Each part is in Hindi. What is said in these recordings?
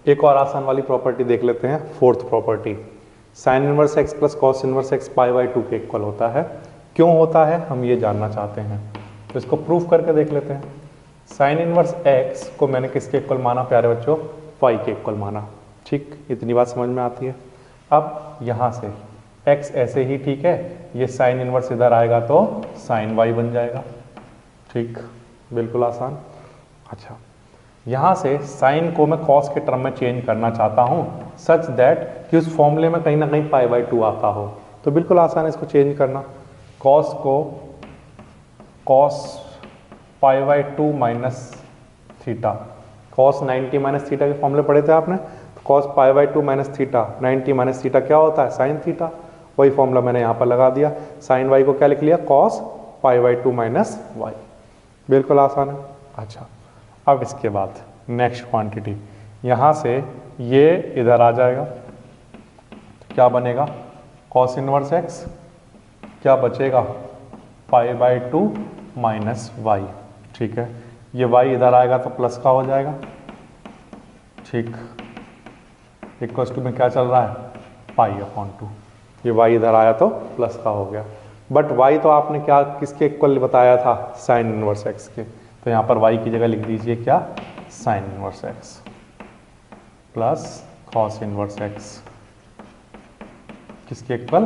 एक और आसान वाली प्रॉपर्टी देख लेते हैं, fourth property. Sine inverse x plus cos inverse x pi by 2 के इक्वल होता है। क्यों होता है हम ये जानना चाहते हैं, तो इसको प्रूफ करके देख लेते हैं। साइन इनवर्स एक्स को मैंने किसके इक्वल माना प्यारे बच्चों, पाई के इक्वल माना। ठीक, इतनी बात समझ में आती है। अब यहाँ से x ऐसे ही ठीक है, ये साइन इनवर्स इधर आएगा तो साइन y बन जाएगा। ठीक, बिल्कुल आसान। अच्छा, यहाँ से साइन को मैं कॉस के टर्म में चेंज करना चाहता हूँ सच दैट कि उस फॉर्मूले में कहीं ना कहीं पाई बाई 2 आता हो, तो बिल्कुल आसान है इसको चेंज करना। कॉस को cos pi by 2 minus theta, cos 90 minus theta के फॉर्मूले पढ़े थे आपने, तो cos pi by 2 minus theta, 90 minus theta क्या होता है, साइन थीटा। वही फॉर्मूला मैंने यहाँ पर लगा दिया, साइन वाई को क्या लिख लिया, cos pi by 2 minus y. बिल्कुल आसान है। अच्छा, अब इसके बाद नेक्स्ट क्वांटिटी, यहाँ से ये इधर आ जाएगा, तो क्या बनेगा, कॉस इनवर्स एक्स, क्या बचेगा, पाई बाई 2 माइनस वाई। ठीक है, ये वाई इधर आएगा तो प्लस का हो जाएगा। ठीक, इक्वल्स टू में क्या चल रहा है, पाई अपॉन 2, ये वाई इधर आया तो प्लस का हो गया। बट वाई तो आपने क्या किसके इक्वल बताया था, साइन इनवर्स एक्स के, तो यहाँ पर वाई की जगह लिख दीजिए क्या, sine inverse x plus cos inverse x किसके इक्वल,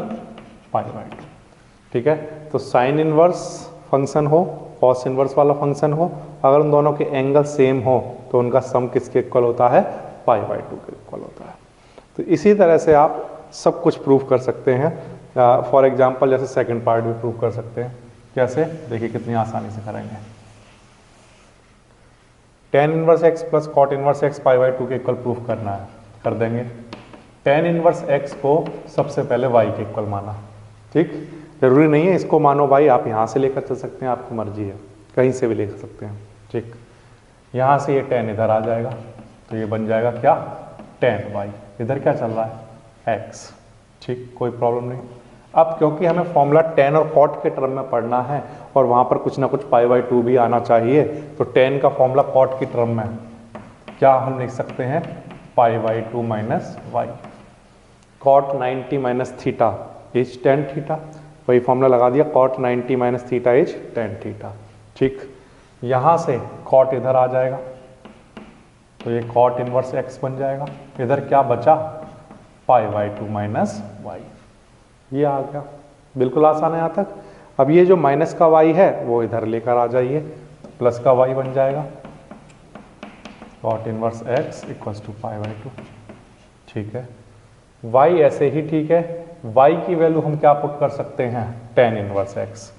पाई बाई 2। ठीक है, तो साइन इनवर्स फंक्शन हो, कॉस इनवर्स वाला फंक्शन हो, अगर उन दोनों के एंगल सेम हो तो उनका सम किसके इक्वल होता है, पाई बाई 2 के इक्वल होता है। तो इसी तरह से आप सब कुछ प्रूव कर सकते हैं। फॉर एग्जांपल जैसे सेकंड पार्ट भी प्रूव कर सकते हैं। कैसे, देखिए कितनी आसानी से करेंगे। Tan inverse x plus cot inverse x pi by 2 के इक्वल प्रूफ करना है, कर देंगे। टेन इनवर्स एक्स को सबसे पहले वाई के इक्वल माना। ठीक, जरूरी नहीं है इसको मानो भाई, आप यहाँ से लेकर चल सकते हैं, आपकी मर्जी है, कहीं से भी ले सकते हैं। ठीक, यहाँ से ये टेन इधर आ जाएगा तो ये बन जाएगा क्या, टेन वाई, इधर क्या चल रहा है, एक्स। ठीक, कोई प्रॉब्लम नहीं। अब क्योंकि हमें फॉर्मूला टेन और कॉट के टर्म में पढ़ना है और वहाँ पर कुछ ना कुछ पाई बाई 2 भी आना चाहिए, तो टेन का फॉर्मूला कॉट की टर्म में क्या हम लिख सकते हैं, pi by 2 minus y. Cot 90 minus theta is tan theta, वही फॉर्मूला लगा दिया, cot 90 minus theta is tan theta. ठीक, यहाँ से कॉट इधर आ जाएगा तो ये कॉट इनवर्स एक्स बन जाएगा, इधर क्या बचा, पाई बाई 2 माइनस वाई, ये आ गया। बिल्कुल आसान है यहाँ तक। अब ये जो माइनस का वाई है वो इधर लेकर आ जाइए, प्लस का वाई बन जाएगा, cot inverse x equals to pi by 2। ठीक है, वाई ऐसे ही ठीक है, वाई की वैल्यू हम क्या पुट कर सकते हैं, टेन इनवर्स एक्स,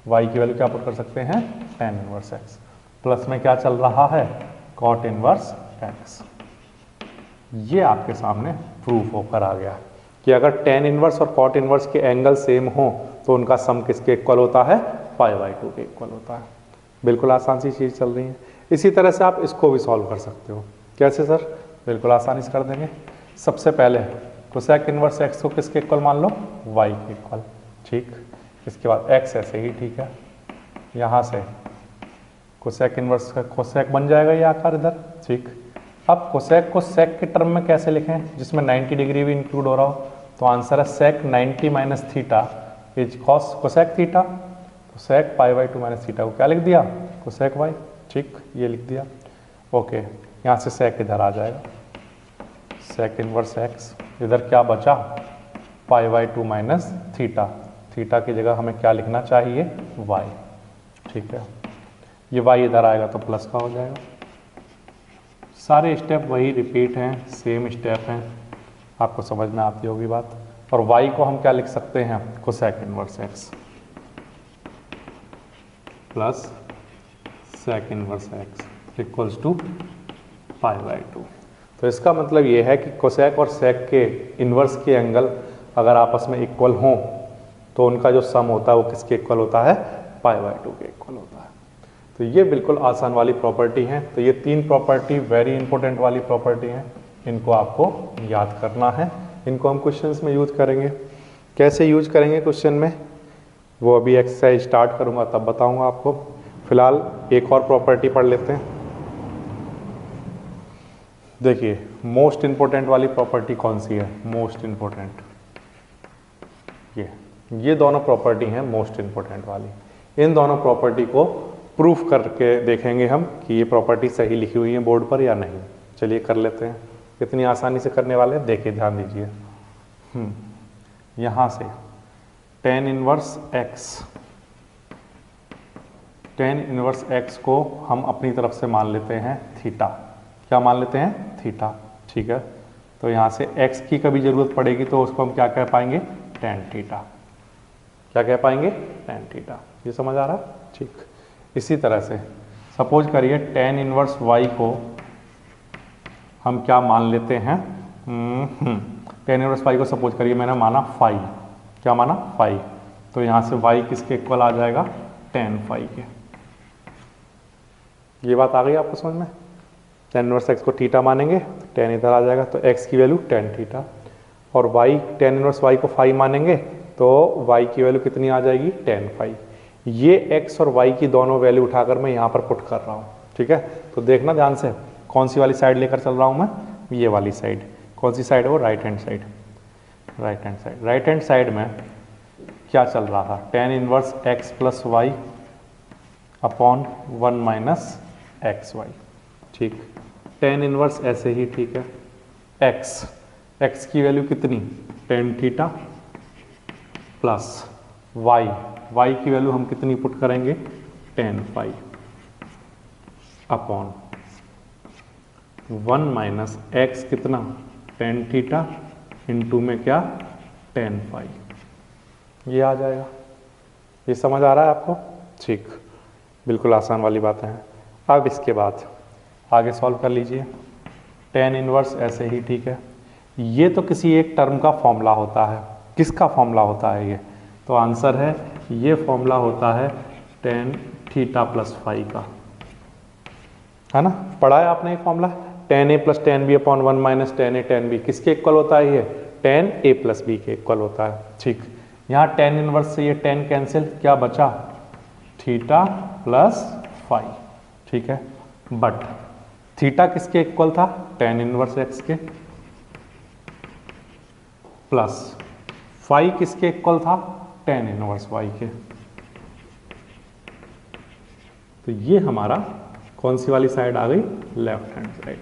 वाई की वैल्यू क्या पुट कर सकते हैं, टेन इनवर्स एक्स, प्लस में क्या चल रहा है, कॉट इनवर्स एक्स। ये आपके सामने प्रूफ होकर आ गया कि अगर टेन इनवर्स और कॉट इनवर्स के एंगल सेम हो तो उनका सम किसके इक्वल होता है, पाई बाई 2 के इक्वल होता है। बिल्कुल आसान सी चीज़ चल रही है। इसी तरह से आप इसको भी सॉल्व कर सकते हो। कैसे सर, बिल्कुल आसानी से कर देंगे। सबसे पहले कोसेक इनवर्स एक्स को किसके इक्वल मान लो, वाई के इक्वल। ठीक, इसके बाद एक्स ऐसे ही ठीक है, यहाँ से कोसेक इनवर्स का कोसेक बन जाएगा ये आकार इधर। ठीक, अब कोसेक को सेक के टर्म में कैसे लिखें, जिसमें 90 डिग्री भी इंक्लूड हो रहा हो, तो आंसर है सेक 90 minus theta is cos cosec theta, तो सेक पाई बाई 2 माइनस थीटा को क्या लिख दिया, कोसेक वाई। ठीक, ये लिख दिया। ओके, यहाँ से सेक इधर आ जाएगा, सेक इनवर्स एक्स, इधर क्या बचा, पाई बाई 2 माइनस थीटा, थीटा की जगह हमें क्या लिखना चाहिए, वाई। ठीक है, ये वाई इधर आएगा तो प्लस का हो जाएगा। सारे स्टेप वही रिपीट हैं, सेम स्टेप हैं, आपको समझ में आती होगी बात। और y को हम क्या लिख सकते हैं, cosec inverse x plus sec inverse x equals to pi by 2। तो इसका मतलब ये है कि कोसेक और सेक के इन्वर्स के एंगल अगर आपस में इक्वल हों तो उनका जो सम होता है वो किसके इक्वल होता है, पाई बाई 2 के इक्वल होता है। तो ये बिल्कुल आसान वाली प्रॉपर्टी है। तो ये तीन प्रॉपर्टी वेरी इंपॉर्टेंट वाली प्रॉपर्टी हैं, इनको आपको याद करना है। इनको हम क्वेश्चंस में यूज करेंगे। कैसे यूज करेंगे क्वेश्चन में, वो अभी एक्सरसाइज स्टार्ट करूंगा तब बताऊंगा आपको। फिलहाल एक और प्रॉपर्टी पढ़ लेते हैं। देखिए मोस्ट इंपॉर्टेंट वाली प्रॉपर्टी कौन सी है, मोस्ट इंपॉर्टेंट, ये दोनों प्रॉपर्टी हैं मोस्ट इंपॉर्टेंट वाली। इन दोनों प्रॉपर्टी को प्रूफ करके देखेंगे हम कि ये प्रॉपर्टी सही लिखी हुई है बोर्ड पर या नहीं। चलिए कर लेते हैं, कितनी आसानी से करने वाले हैं, देखिए ध्यान दीजिए। यहाँ से tan इनवर्स x को हम अपनी तरफ से मान लेते हैं थीटा। क्या मान लेते हैं, थीटा, ठीक है। तो यहाँ से x की कभी जरूरत पड़ेगी तो उसको हम क्या कह पाएंगे, tan थीटा। क्या कह पाएंगे, tan थीटा। ये समझ आ रहा, ठीक। इसी तरह से सपोज करिए tan इनवर्स y को हम क्या मान लेते हैं, tan इनवर्स y को सपोज करिए मैंने माना फाई। क्या माना, फाई। तो यहाँ से y किसके इक्वल आ जाएगा, tan फाई के। ये बात आ गई आपको समझ में। tan इनवर्स x को थीटा मानेंगे, tan इधर आ जाएगा, तो x की वैल्यू tan थीटा, और y tan इनवर्स y को फाई मानेंगे तो y की वैल्यू कितनी आ जाएगी, tan फाई। ये x और y की दोनों वैल्यू उठाकर मैं यहाँ पर पुट कर रहा हूँ, ठीक है। तो देखना ध्यान से कौन सी वाली साइड लेकर चल रहा हूँ मैं, ये वाली साइड। कौन सी साइड है वो, right hand side. Right hand side, right hand side में क्या चल रहा था, tan inverse x plus y upon 1 minus x y, ठीक। tan इनवर्स ऐसे ही, ठीक है। x की वैल्यू कितनी, tan थीटा प्लस y की वैल्यू हम कितनी पुट करेंगे, tan phi upon 1 minus x कितना, tan थीटा इंटू में क्या, tan फाई। ये आ जाएगा। ये समझ आ रहा है आपको, ठीक। बिल्कुल आसान वाली बातें हैं। अब इसके बाद आगे सॉल्व कर लीजिए। tan इनवर्स ऐसे ही, ठीक है। ये तो किसी एक टर्म का फॉर्मूला होता है, किसका फॉर्मूला होता है ये, तो आंसर है ये फॉर्मूला होता है tan थीटा प्लस फाई का, है ना। पढ़ा है आपने ये formula, tan a plus tan b upon 1 minus tan a tan b किसके इक्वल होता है, ये tan a प्लस b के इक्वल होता है, ठीक। यहाँ tan इनवर्स से ये tan कैंसिल, क्या बचा, थीटा प्लस फाई, ठीक है। बट थीटा किसके इक्वल था, tan इनवर्स x के, प्लस फाई किसके इक्वल था, tan इनवर्स y के। तो ये हमारा कौन सी वाली साइड आ गई, लेफ्ट हैंड साइड।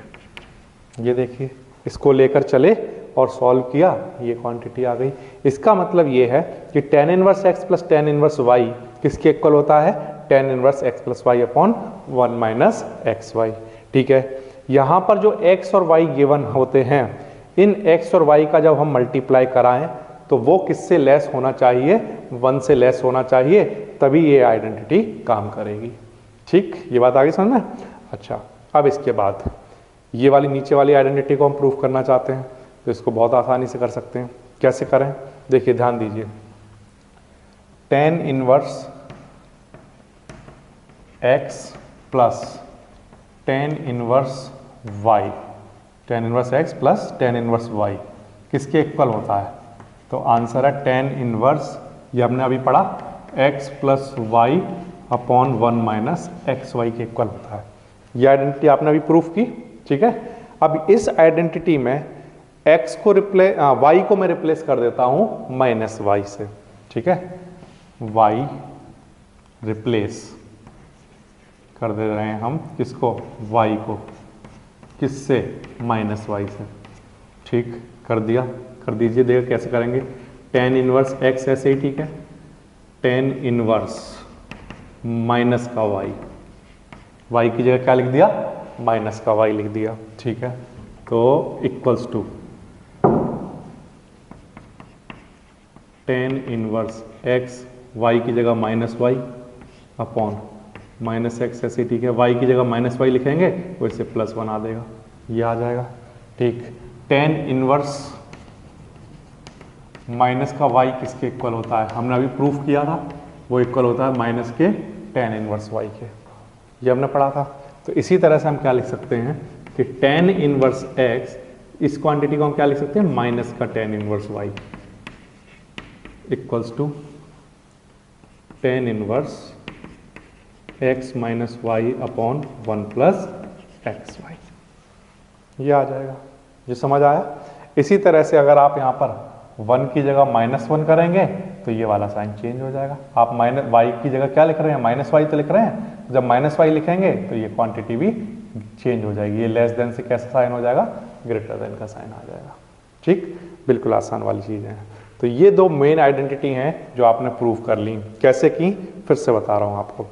ये देखिए, इसको लेकर चले और सॉल्व किया, ये क्वांटिटी आ गई। इसका मतलब ये है कि tan inverse x plus tan inverse y किसके इक्वल होता है, tan inverse x plus y upon 1 minus x y, ठीक है। यहाँ पर जो x और y गिवन होते हैं, इन x और y का जब हम मल्टीप्लाई कराएं तो वो किससे लेस होना चाहिए, 1 से लेस होना चाहिए, तभी ये आइडेंटिटी काम करेगी, ठीक। ये बात आगे समझ में। अच्छा, अब इसके बाद ये वाली नीचे वाली आइडेंटिटी को हम प्रूफ करना चाहते हैं, तो इसको बहुत आसानी से कर सकते हैं। कैसे करें, देखिए ध्यान दीजिए। tan inverse x plus tan inverse y, tan inverse x plus tan inverse y किसके इक्वल होता है, तो आंसर है tan इनवर्स, ये हमने अभी पढ़ा, x plus y upon 1 minus x y के इक्वल होता है। ये आइडेंटिटी आपने अभी प्रूफ की, ठीक है। अब इस आइडेंटिटी में x को y को मैं रिप्लेस कर देता हूं माइनस y से, ठीक है। y रिप्लेस कर दे रहे हैं हम किसको, y को, किससे, माइनस y से, ठीक। कर दिया, कर दीजिए, देखिए कैसे करेंगे। tan इनवर्स x ऐसे ही, ठीक है। tan इनवर्स माइनस का y की जगह क्या लिख दिया, माइनस का y लिख दिया, ठीक है। तो equals to tan inverse x, y की जगह minus y upon minus x ऐसे, ठीक है। y की जगह माइनस वाई लिखेंगे तो इससे प्लस 1 आ देगा, ये आ जाएगा, ठीक। tan इनवर्स माइनस का y किसके इक्वल होता है, हमने अभी प्रूफ किया था, वो इक्वल होता है माइनस के tan इनवर्स y के, ये हमने पढ़ा था। तो इसी तरह से हम क्या लिख सकते हैं कि tan इनवर्स x, इस क्वांटिटी को हम क्या लिख सकते हैं, माइनस का tan inverse y equals to tan inverse x minus y upon 1 plus x y. ये आ जाएगा। ये समझ आया। इसी तरह से अगर आप यहाँ पर 1 की जगह -1 करेंगे तो ये वाला साइन चेंज हो जाएगा। आप माइनस वाई की जगह क्या लिख रहे हैं, -y तो लिख रहे हैं। जब -y लिखेंगे तो ये क्वांटिटी भी चेंज हो जाएगी। ये लेस देन से कैसा साइन हो जाएगा, ग्रेटर देन का साइन आ जाएगा। ठीक, बिल्कुल आसान वाली चीज़ें हैं। तो ये दो मेन आइडेंटिटी हैं जो आपने प्रूव कर ली। कैसे की, फिर से बता रहा हूँ आपको।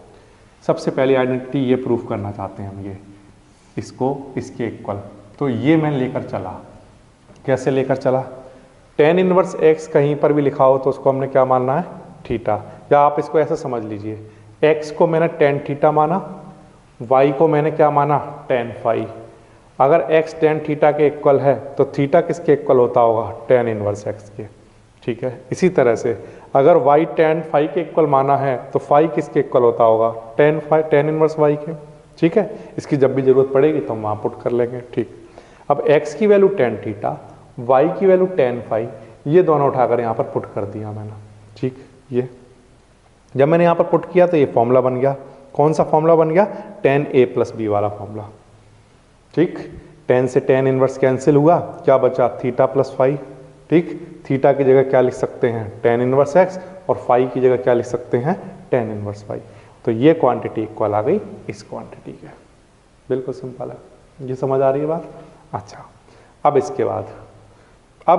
सबसे पहली आइडेंटिटी ये प्रूव करना चाहते हैं हम, ये इसको इसके इक्वल। तो ये मैं लेकर चला, कैसे लेकर चला, tan इनवर्स x कहीं पर भी लिखा हो तो उसको हमने क्या मानना है, थीटा। या आप इसको ऐसे समझ लीजिए, x को मैंने tan थीटा माना, y को मैंने क्या माना, tan फाई। अगर x tan थीटा के इक्वल है तो थीटा किसके इक्वल होता होगा, tan इनवर्स x के। ठीक है, इसी तरह से अगर y tan फाई के इक्वल माना है तो फाई किसके इक्वल होता होगा, tan इनवर्स y के। ठीक है, इसकी जब भी जरूरत पड़ेगी तो हम वहाँ पुट कर लेंगे। ठीक, अब x की वैल्यू tan थीटा, y की वैल्यू tan फाई, ये दोनों उठाकर यहाँ पर पुट कर दिया मैंने। ठीक, ये जब मैंने यहाँ पर पुट किया तो ये फॉर्मूला बन गया। कौन सा फॉर्मूला बन गया, tan a प्लस b वाला फॉर्मूला। ठीक, tan से tan इनवर्स कैंसिल हुआ, क्या बचा, थीटा प्लस फाई। ठीक, थीटा की जगह क्या लिख सकते हैं, tan इनवर्स x, और फाई की जगह क्या लिख सकते हैं, tan इनवर्स फाई। तो ये क्वांटिटी इक्वल आ गई इस क्वांटिटी के। बिल्कुल सिंपल है। ये समझ आ रही है बात। अच्छा, अब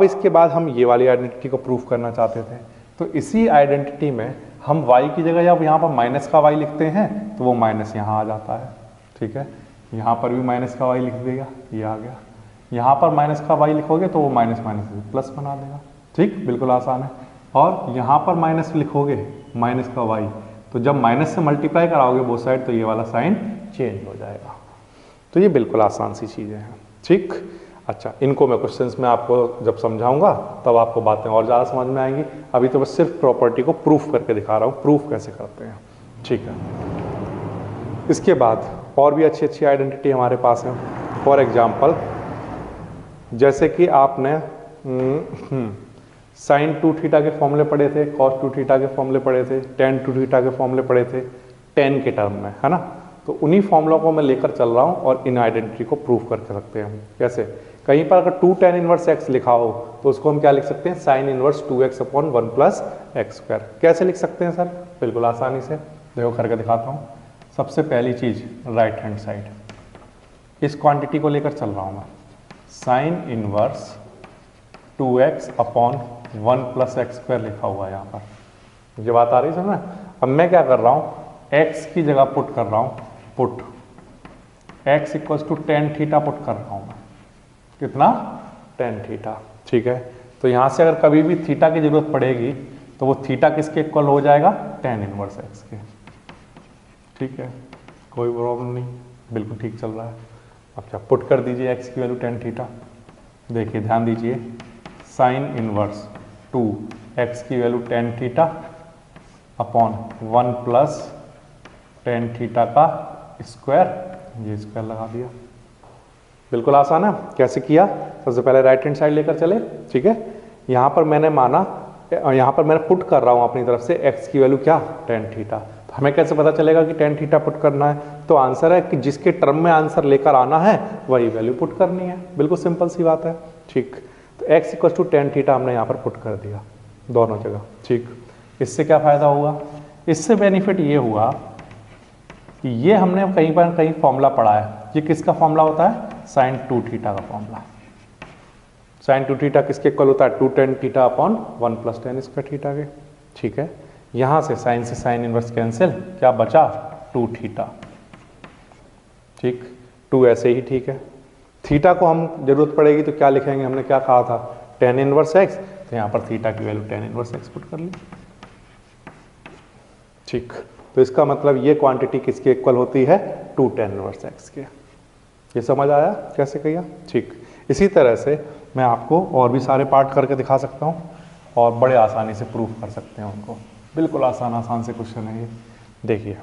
इसके बाद हम ये वाली आइडेंटिटी को प्रूफ करना चाहते थे। तो इसी आइडेंटिटी में हम y की जगह जब यहाँ पर माइनस का y लिखते हैं तो वो माइनस यहाँ आ जाता है। ठीक है, यहाँ पर भी माइनस का y लिख देगा, ये आ गया। यहाँ पर माइनस का y लिखोगे तो वो माइनस माइनस प्लस बना देगा। ठीक, बिल्कुल आसान है। और यहाँ पर माइनस लिखोगे, माइनस का y, तो जब माइनस से मल्टीप्लाई कराओगे वो साइड तो ये वाला साइन चेंज हो जाएगा। तो ये बिल्कुल आसान सी चीज़ें हैं। ठीक, अच्छा, इनको मैं क्वेश्चंस में आपको जब समझाऊंगा तब आपको बातें और ज़्यादा समझ में आएंगी। अभी तो बस सिर्फ प्रॉपर्टी को प्रूफ करके दिखा रहा हूँ, प्रूफ कैसे करते हैं। ठीक है, इसके बाद और भी अच्छी अच्छी आइडेंटिटी हमारे पास है। फॉर एग्जाम्पल, जैसे कि आपने sin 2 थीटा के फॉर्मूले पढ़े थे, cos 2 थीटा के फॉर्मूले पढ़े थे, tan 2 थीटा के फॉर्मूले पढ़े थे tan के टर्म में, है ना। तो उन्हीं फॉर्मूलों को मैं लेकर चल रहा हूँ और इन आइडेंटिटी को प्रूफ करके सकते हैं हम। कैसे, कहीं पर अगर 2 tan इनवर्स x लिखा हो तो उसको हम क्या लिख सकते हैं, sin इनवर्स 2x अपॉन 1 प्लस एक्स स्क्वायर। कैसे लिख सकते हैं सर, बिल्कुल आसानी से, देखो करके दिखाता हूँ। सबसे पहली चीज़, राइट हैंड साइड, इस क्वांटिटी को लेकर चल रहा हूँ मैं, sin इनवर्स 2x अपॉन 1 प्लस एक्स स्क्वायर लिखा हुआ है यहाँ पर। ये बात आ रही है समझ में। अब मैं क्या कर रहा हूँ, x की जगह पुट कर रहा हूँ, put x equals to tan theta put कर रहा हूँ मैं। कितना, tan थीटा। ठीक है, तो यहाँ से अगर कभी भी थीटा की जरूरत पड़ेगी तो वो थीटा किसके इक्वल हो जाएगा, tan इनवर्स x के। ठीक है, कोई प्रॉब्लम नहीं, बिल्कुल ठीक चल रहा है। अच्छा, पुट कर दीजिए x की वैल्यू tan थीटा। देखिए ध्यान दीजिए, साइन इनवर्स 2x की value tan theta upon 1 plus tan theta का स्क्वायर, ये स्क्वायर लगा दिया। बिल्कुल आसान है। कैसे किया, सबसे पहले राइट हैंड साइड लेकर चले। ठीक है, यहाँ पर मैंने माना, यहाँ पर मैंने पुट कर रहा हूँ अपनी तरफ से x की वैल्यू क्या, tan थीटा। तो हमें कैसे पता चलेगा कि tan थीटा पुट करना है, तो आंसर है कि जिसके टर्म में आंसर लेकर आना है वही वैल्यू पुट करनी है। बिल्कुल सिंपल सी बात है। ठीक, तो x equal to tan theta हमने यहाँ पर पुट कर दिया दोनों जगह। ठीक, इससे क्या फ़ायदा हुआ, इससे बेनिफिट ये हुआ कि ये हमने कहीं पर कहीं फॉर्मूला पढ़ा है। ये किसका फॉर्मूला होता है, sin 2 थीटा का फॉर्मूला। sin 2 थीटा किसके इक्वल होता है, 2 tan theta upon 1 plus tan square theta के। ठीक है, यहाँ से साइन इनवर्स कैंसिल, क्या बचा, 2 थीटा। ठीक, 2 ऐसे ही ठीक है। थीटा को हम जरूरत पड़ेगी तो क्या लिखेंगे, हमने क्या कहा था, tan इनवर्स x, तो यहाँ पर थीटा की value tan inverse x put कर ली। ठीक, तो इसका मतलब ये क्वांटिटी किसके इक्वल होती है, 2 tan इनवर्स x के। ये समझ आया कैसे किया। ठीक, इसी तरह से मैं आपको और भी सारे पार्ट करके दिखा सकता हूँ और बड़े आसानी से प्रूफ कर सकते हैं उनको। बिल्कुल आसान से क्वेश्चन है ये। देखिए,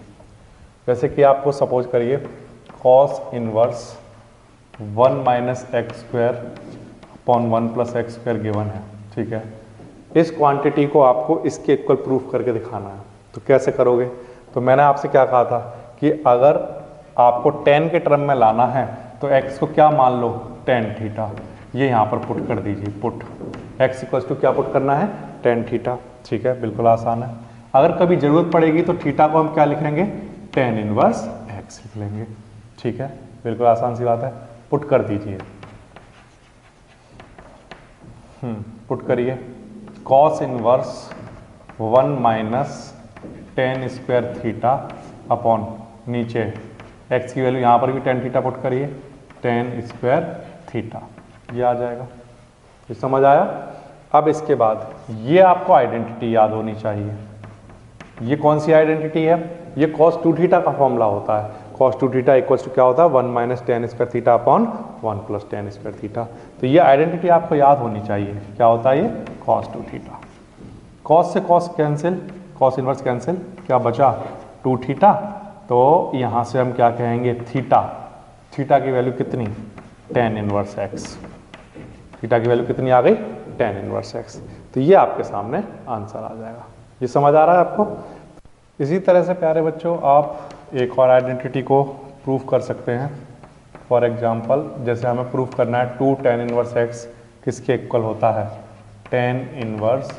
जैसे कि आपको सपोज करिए cos inverse 1 minus x square upon 1 plus x square given है। ठीक है, इस क्वांटिटी को आपको इसके इक्वल प्रूफ करके दिखाना है। तो कैसे करोगे, तो मैंने आपसे क्या कहा था कि अगर आपको tan के टर्म में लाना है तो x को क्या मान लो, टेन थीटा, ये यहाँ पर पुट कर दीजिए, पुट x इक्वल्स टू क्या पुट करना है, टेन थीटा। ठीक है, बिल्कुल आसान है। अगर कभी जरूरत पड़ेगी तो थीटा को हम क्या लिख लेंगे, टेन इनवर्स x लिख लेंगे। ठीक है, बिल्कुल आसान सी बात है, पुट कर दीजिए। पुट करिए, cos inverse 1 minus tan square theta upon नीचे x की वैल्यू यहाँ पर भी टेन थीटा पुट करिए, टेन स्क्वायर थीटा, ये आ जाएगा। ये समझ आया। अब इसके बाद ये आपको आइडेंटिटी याद होनी चाहिए। ये कौन सी आइडेंटिटी है, ये कॉस टू थीटा का फॉर्मूला होता है। Cos two theta equals to क्या होता है, 1 minus tan square theta upon 1 plus tan square theta. तो ये आइडेंटिटी आपको याद होनी चाहिए। क्या होता है ये, कॉस टू थीटा। कॉस से cos cancel, cos inverse cancel, क्या बचा, टू थीटा। तो यहाँ से हम क्या कहेंगे, थीटा, थीटा की वैल्यू कितनी, टेन इनवर्स एक्स। थीटा की वैल्यू कितनी आ गई, टेन इनवर्स एक्स। तो ये आपके सामने आंसर आ जाएगा। ये समझ आ रहा है आपको। इसी तरह से प्यारे बच्चों आप एक और आइडेंटिटी को प्रूफ कर सकते हैं। फॉर एग्जांपल जैसे हमें प्रूफ करना है टू टेन इनवर्स एक्स किसके इक्वल होता है, टेन इनवर्स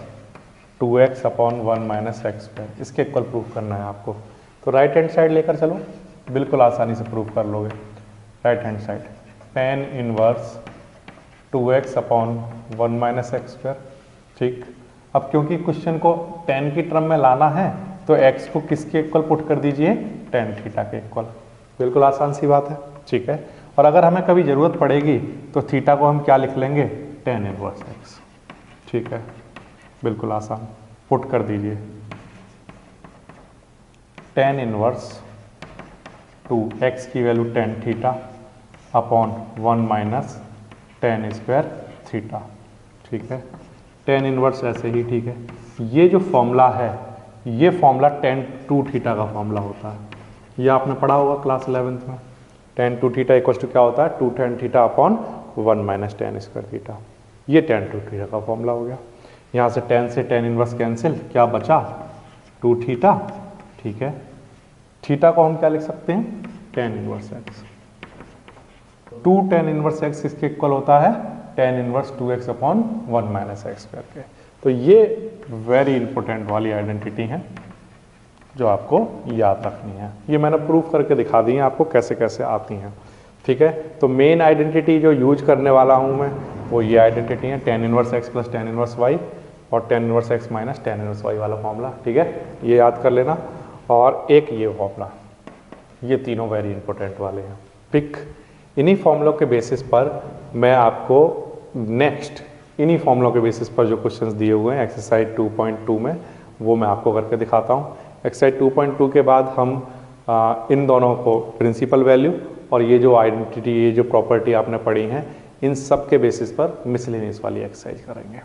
2x अपॉन 1 माइनस एक्स स्क्वायर, इसके इक्वल प्रूफ करना है आपको। तो राइट हैंड साइड लेकर चलो, बिल्कुल आसानी से प्रूफ कर लोगे। Right hand side, ten inverse 2x अपॉन 1 माइनस एक्स स्क्वायर। ठीक, अब क्योंकि क्वेश्चन को टेन की टर्म में लाना है तो x को किसके इक्वल पुट कर दीजिए, टेन थीटा के इक्वल। बिल्कुल आसान सी बात है। ठीक है, और अगर हमें कभी ज़रूरत पड़ेगी तो थीटा को हम क्या लिख लेंगे, टेन इनवर्स एक्स। ठीक है, बिल्कुल आसान, पुट कर दीजिए, टेन इनवर्स टू एक्स की value ten theta upon 1 minus tan square theta. ठीक है, टेन इनवर्स ऐसे ही। ठीक है, ये जो फॉर्मूला है ये फॉर्मूला टेन टू थीटा का फॉर्मूला होता है। ये आपने पढ़ा होगा क्लास 11th में। Tan two theta equal to क्या होता है, two tan theta upon 1 minus tan square theta. ये टेन टू थीटा का फॉर्मूला हो गया। यहाँ से टेन से टेन इनवर्स कैंसिल, क्या बचा, टू थीटा। ठीक है, थीटा को हम क्या लिख सकते हैं, tan inverse x. Two tan inverse x किसके इक्वल होता है, टेन इनवर्स 2x अपॉन 1 माइनस एक्स स्क्वायर के। तो ये वेरी इंपॉर्टेंट वाली आइडेंटिटी है जो आपको याद रखनी है। ये मैंने प्रूफ करके दिखा दी है आपको कैसे कैसे आती हैं। ठीक है, तो मेन आइडेंटिटी जो यूज करने वाला हूँ मैं वो ये आइडेंटिटी है, tan inverse x plus tan inverse y और tan inverse x minus tan inverse y वाला फॉर्मूला। ठीक है, ये याद कर लेना। और एक ये फॉर्मूला, ये तीनों वेरी इंपॉर्टेंट वाले हैं। पिक इन्हीं फॉर्मूलों के बेसिस पर मैं आपको नेक्स्ट इन्हीं फॉर्मूलों के बेसिस पर जो क्वेश्चंस दिए हुए हैं एक्सरसाइज 2.2 में वो मैं आपको करके दिखाता हूँ। एक्सरसाइज 2.2 के बाद हम इन दोनों को प्रिंसिपल वैल्यू और ये जो आइडेंटिटी, ये जो प्रॉपर्टी आपने पढ़ी हैं, इन सब के बेसिस पर मिसलेनियस वाली एक्सरसाइज करेंगे।